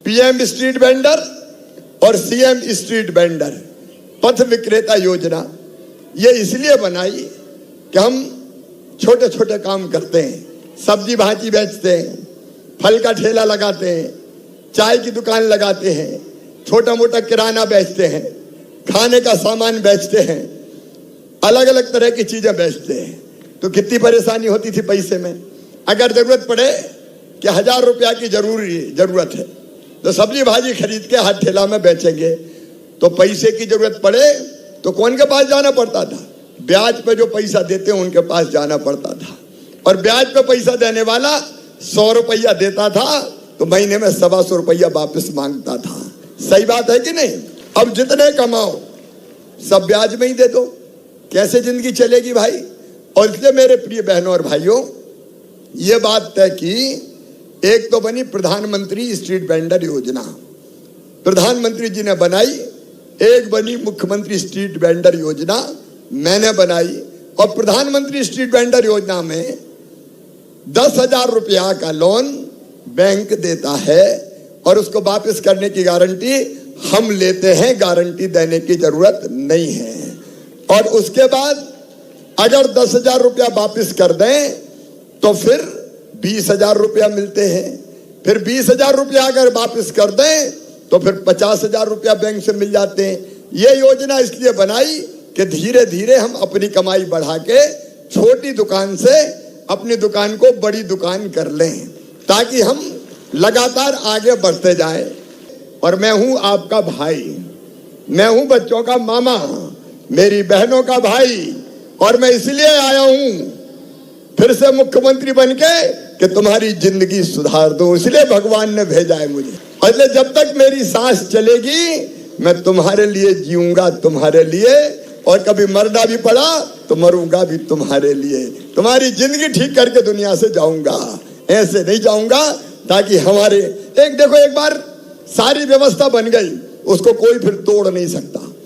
PM street vendor और CM street vendor पथ विक्रेता योजना ये इसलिए बनाई कि हम छोटे छोटे काम करते हैं, सब्जी भाजी बेचते हैं, फल का ठेला लगाते हैं, चाय की दुकान लगाते हैं, छोटा मोटा किराना बेचते हैं, खाने का सामान बेचते हैं, अलग अलग तरह की चीजें बेचते हैं। तो कितनी परेशानी होती थी पैसे में। अगर जरूरत पड़े कि 1000 रुपया की जरूरत है तो सब्जी भाजी खरीद के हाथ ठेला में बेचेंगे, तो पैसे की जरूरत पड़े तो कौन के पास जाना पड़ता था? ब्याज पे जो पैसा देते हैं उनके पास जाना पड़ता था। और ब्याज पे पैसा देने वाला 100 रुपया देता था तो महीने में 125 रुपया वापस मांगता था। सही बात है कि नहीं? अब जितने कमाओ सब ब्याज में ही दे दो, कैसे जिंदगी चलेगी भाई? और इसलिए मेरे प्रिय बहनों और भाइयों, ये बात तय की, एक तो बनी प्रधानमंत्री स्ट्रीट वेंडर योजना, प्रधानमंत्री जी ने बनाई। एक बनी मुख्यमंत्री स्ट्रीट वेंडर योजना, मैंने बनाई। और प्रधानमंत्री स्ट्रीट वेंडर योजना में 10,000 रुपया का लोन बैंक देता है और उसको वापस करने की गारंटी हम लेते हैं, गारंटी देने की जरूरत नहीं है। और उसके बाद अगर 10,000 रुपया वापस कर दें तो फिर 20,000 रुपया मिलते हैं। फिर 20,000 रुपया अगर वापस कर दें तो फिर 50,000 रुपया बैंक से मिल जाते हैं। ये योजना इसलिए बनाई कि धीरे धीरे हम अपनी कमाई बढ़ा के छोटी दुकान से अपनी दुकान को बड़ी दुकान कर लें, ताकि हम लगातार आगे बढ़ते जाएं। और मैं हूं आपका भाई, मैं हूं बच्चों का मामा, मेरी बहनों का भाई, और मैं इसलिए आया हूं फिर से मुख्यमंत्री बनके कि तुम्हारी जिंदगी सुधार दूं। इसलिए भगवान ने भेजा है मुझे। इसलिए जब तक मेरी सांस चलेगी मैं तुम्हारे लिए जीऊंगा, तुम्हारे लिए, और कभी मरना भी पड़ा तो मरूंगा भी तुम्हारे लिए। तुम्हारी जिंदगी ठीक करके दुनिया से जाऊंगा, ऐसे नहीं जाऊंगा ताकि हमारे एक बार सारी व्यवस्था बन गई, उसको कोई फिर तोड़ नहीं सकता।